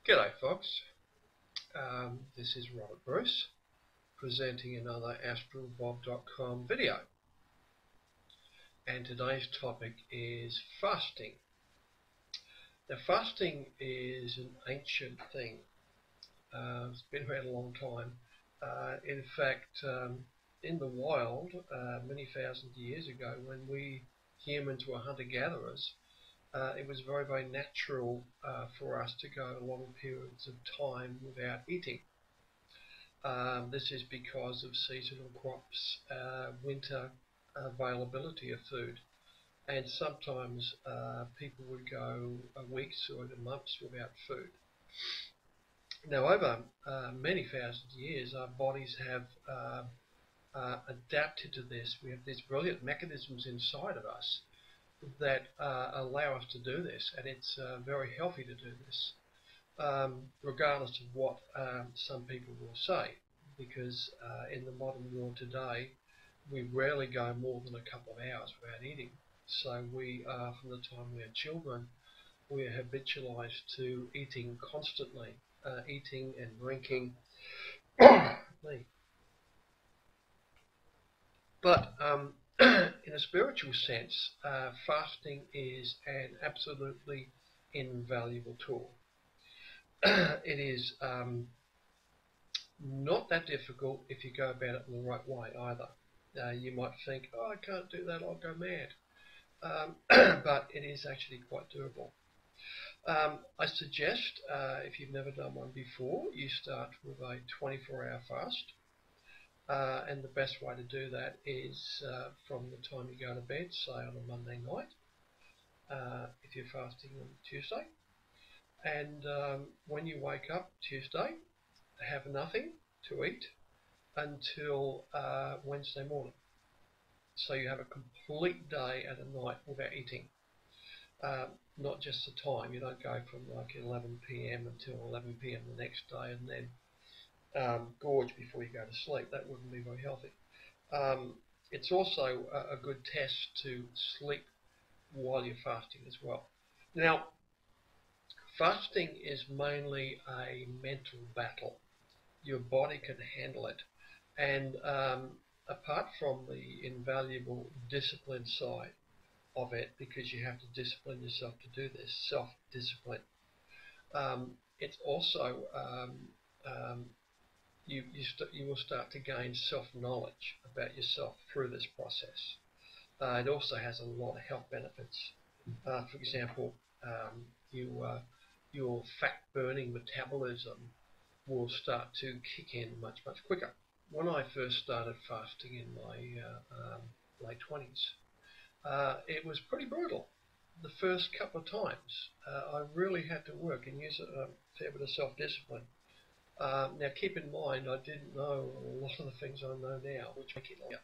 G'day folks, this is Robert Bruce presenting another astralbob.com video, and today's topic is fasting. Now fasting is an ancient thing. It's been around a long time. In fact, in the wild, many thousand years ago, when we humans were hunter-gatherers, it was very, very natural for us to go long periods of time without eating. This is because of seasonal crops, winter availability of food, and sometimes people would go weeks or even months without food. Now, over many thousand years, our bodies have adapted to this. We have these brilliant mechanisms inside of us that allow us to do this, and it's very healthy to do this, regardless of what some people will say, because in the modern world today we rarely go more than a couple of hours without eating. So we from the time we are children, we are habitualized to eating constantly, eating and drinking. But in a spiritual sense, fasting is an absolutely invaluable tool. It is not that difficult if you go about it in the right way either. You might think, oh, I can't do that, I'll go mad. But it is actually quite doable. I suggest, if you've never done one before, you start with a 24-hour fast. And the best way to do that is from the time you go to bed, say on a Monday night, if you're fasting on Tuesday. And when you wake up Tuesday, have nothing to eat until Wednesday morning. So you have a complete day and a night without eating. Not just the time. You don't go from like 11 p.m. until 11 p.m. the next day and then gorge before you go to sleep. That wouldn't be very healthy. It's also a good test to sleep while you're fasting as well. Now, fasting is mainly a mental battle. Your body can handle it, and apart from the invaluable discipline side of it, because you have to discipline yourself to do this, self-discipline, it's also you will start to gain self-knowledge about yourself through this process. It also has a lot of health benefits. For example, your fat-burning metabolism will start to kick in much, much quicker. When I first started fasting in my late 20s, it was pretty brutal. The first couple of times, I really had to work and use a fair bit of self-discipline. Now keep in mind, I didn't know a lot of the things I know now, which make it later.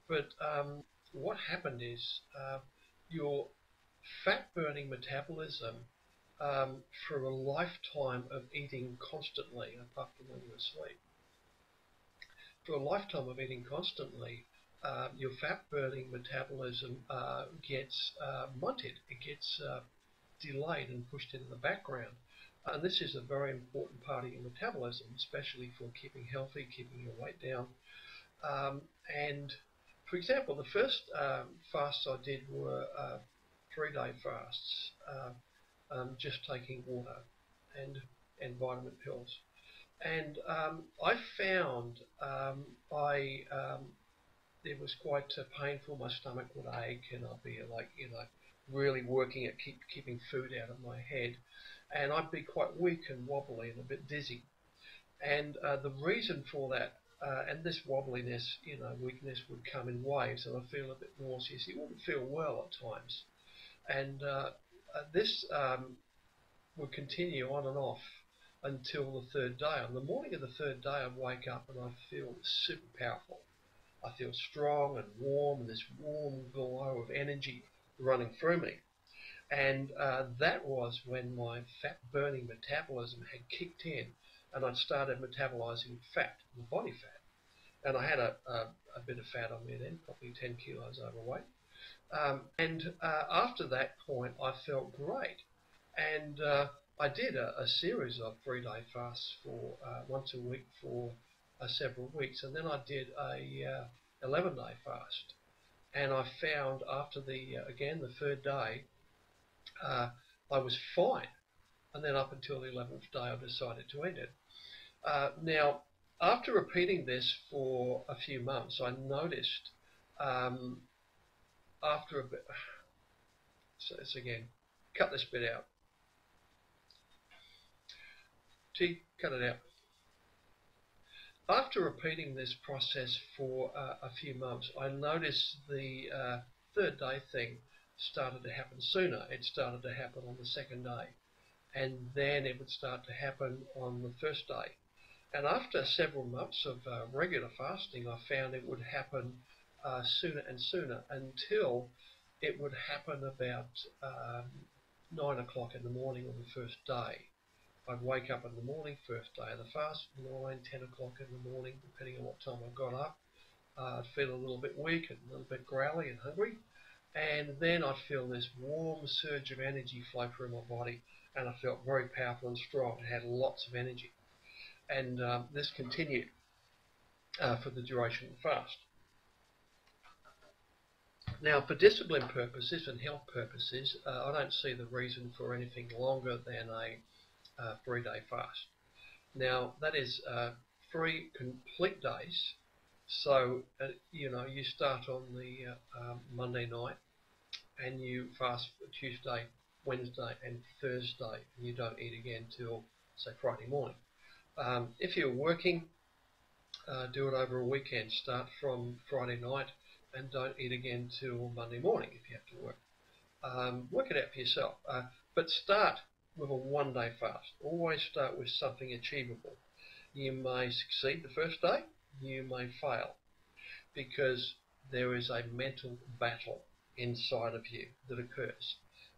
But what happened is your fat-burning metabolism, for a lifetime of eating constantly, apart from when you're asleep, for a lifetime of eating constantly, your fat-burning metabolism gets munted. It gets delayed and pushed into the background. And this is a very important part of your metabolism, especially for keeping healthy, keeping your weight down. And for example, the first fasts I did were 3-day fasts, just taking water and vitamin pills. And I found it was quite painful. My stomach would ache, and I'd be like, really working at keeping food out of my head. And I'd be quite weak and wobbly and a bit dizzy. And the reason for that, and this wobbliness, weakness would come in waves, and I'd feel a bit nauseous. It wouldn't feel well at times. And this would continue on and off until the third day. On the morning of the third day, I'd wake up and I'd feel super powerful. I feel strong and warm, and this warm glow of energy running through me. And that was when my fat-burning metabolism had kicked in, and I'd started metabolizing fat, the body fat. And I had a bit of fat on me then, probably 10 kilos overweight. And after that point, I felt great. And I did a series of 3-day fasts for once a week for several weeks, and then I did a 11-day fast. And I found after the third day, I was fine. And then up until the 11th day, I decided to end it. Now, after repeating this for a few months, I noticed after a bit. So it's again, cut this bit out. T, cut it out. After repeating this process for a few months, I noticed the third day thing started to happen sooner. It started to happen on the second day, and then it would start to happen on the first day. And after several months of regular fasting, I found it would happen sooner and sooner until it would happen about 9 o'clock in the morning on the first day. I'd wake up in the morning, first day of the fast, 9, 10 o'clock in the morning, depending on what time I got up. I'd feel a little bit weak and a little bit growly and hungry. And then I'd feel this warm surge of energy flow through my body, and I felt very powerful and strong and had lots of energy. And this continued for the duration of the fast. Now, for discipline purposes and health purposes, I don't see the reason for anything longer than a 3-day fast. Now, that is 3 complete days. So, you start on the Monday night and you fast Tuesday, Wednesday and Thursday, and you don't eat again till, say, Friday morning. If you're working, do it over a weekend. Start from Friday night and don't eat again till Monday morning if you have to work. Work it out for yourself. But start with a 1-day fast. Always start with something achievable. You may succeed the first day, you may fail, because there is a mental battle inside of you that occurs.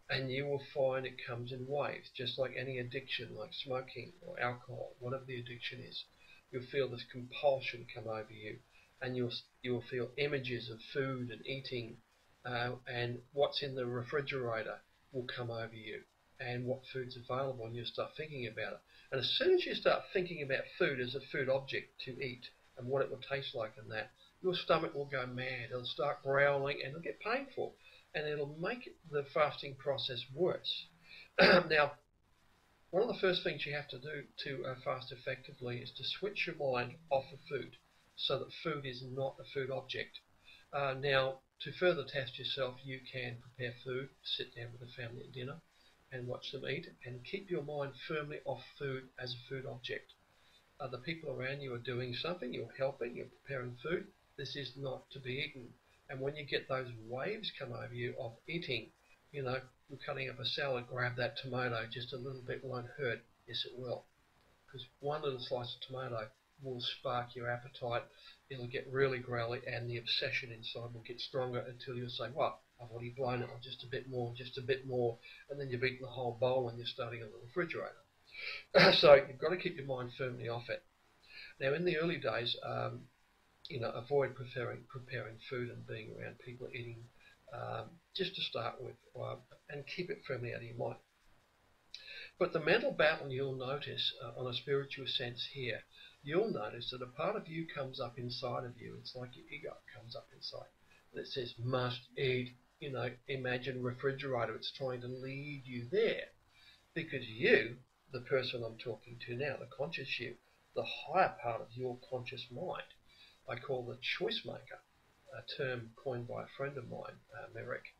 And you will find it comes in waves, just like any addiction, like smoking or alcohol, whatever the addiction is. You'll feel this compulsion come over you, and you'll feel images of food and eating, and what's in the refrigerator will come over you, and what food's available, and you'll start thinking about it. And as soon as you start thinking about food as a food object to eat and what it will taste like and that, your stomach will go mad. It'll start growling and it'll get painful, and it'll make the fasting process worse. Now, one of the first things you have to do to fast effectively is to switch your mind off of food, so that food is not a food object. Now, to further test yourself, you can prepare food, sit down with the family at dinner and watch them eat, and keep your mind firmly off food as a food object. The people around you are doing something, you're helping, you're preparing food. This is not to be eaten. And when you get those waves come over you of eating, you're cutting up a salad, grab that tomato, just a little bit won't hurt. Yes, it will. Because one little slice of tomato will spark your appetite. It'll get really growly, and the obsession inside will get stronger until you'll say, well, I've already blown it on just a bit more, and then you've eaten the whole bowl and you're starting on the refrigerator. So you've got to keep your mind firmly off it. Now, in the early days, avoid preparing food and being around people eating, just to start with, and keep it firmly out of your mind. But the mental battle, you'll notice on a spiritual sense here, you'll notice that a part of you comes up inside of you. It's like your ego comes up inside. That says, must eat, imagine refrigerator. It's trying to lead you there. Because you, the person I'm talking to now, the conscious you, the higher part of your conscious mind, I call the choice maker, a term coined by a friend of mine, Merrick.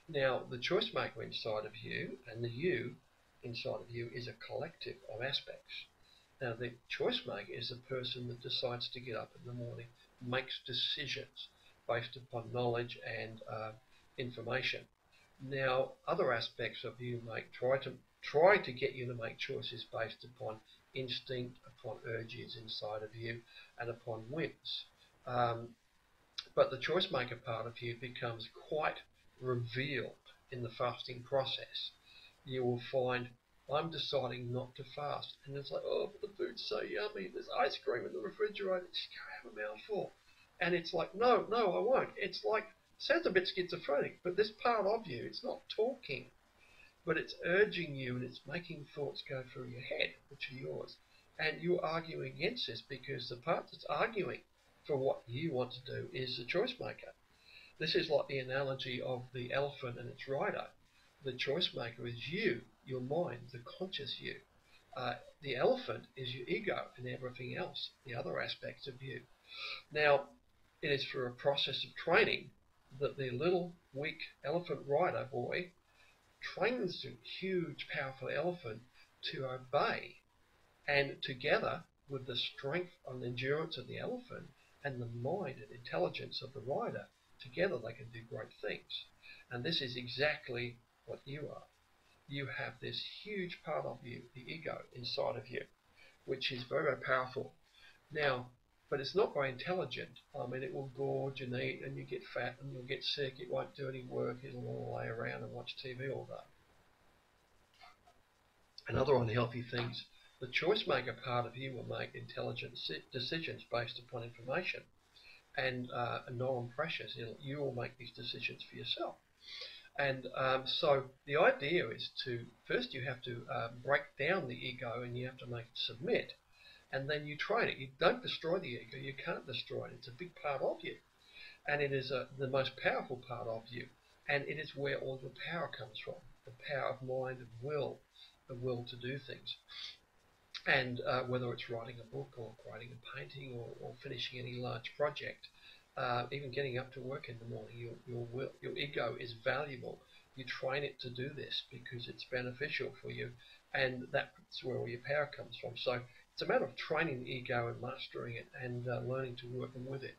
Now, the choice maker inside of you and the you inside of you is a collective of aspects. Now, the choice maker is the person that decides to get up in the morning, makes decisions based upon knowledge and information. Now, other aspects of you try to get you to make choices based upon instinct, upon urges inside of you, and upon whims. But the choice maker part of you becomes quite revealed in the fasting process. You will find, I'm deciding not to fast, and it's like, oh, but the food's so yummy, there's ice cream in the refrigerator, just go have a mouthful. And it's like, no, I won't. It's like, sounds a bit schizophrenic, but this part of you, it's not talking. but it's urging you and it's making thoughts go through your head, which are yours. And you're arguing against this because the part that's arguing for what you want to do is the choice maker. This is like the analogy of the elephant and its rider. The choice maker is you, your mind, the conscious you. The elephant is your ego and everything else, the other aspects of you. Now, it is through a process of training that the little, weak elephant rider boy trains the huge, powerful elephant to obey. And together, with the strength and endurance of the elephant and the mind and intelligence of the rider, together they can do great things. And this is exactly what you are. You have this huge part of you, the ego, inside of you, which is very, very powerful. Now, but it's not very intelligent. I mean, it will gorge and eat, and you get fat, and you'll get sick. It won't do any work. It'll all lay around and watch TV all day. And other unhealthy things. The choice maker part of you will make intelligent decisions based upon information and non-precious. You will make these decisions for yourself. And so the idea is to, first you have to break down the ego and you have to make it submit. And then you train it. You don't destroy the ego. You can't destroy it. It's a big part of you. And it is the most powerful part of you. And it is where all your power comes from. The power of mind and will. The will to do things. And whether it's writing a book or creating a painting or finishing any large project, even getting up to work in the morning, your ego is valuable. You train it to do this because it's beneficial for you. And that's where all your power comes from. So it's a matter of training the ego and mastering it and learning to work with it.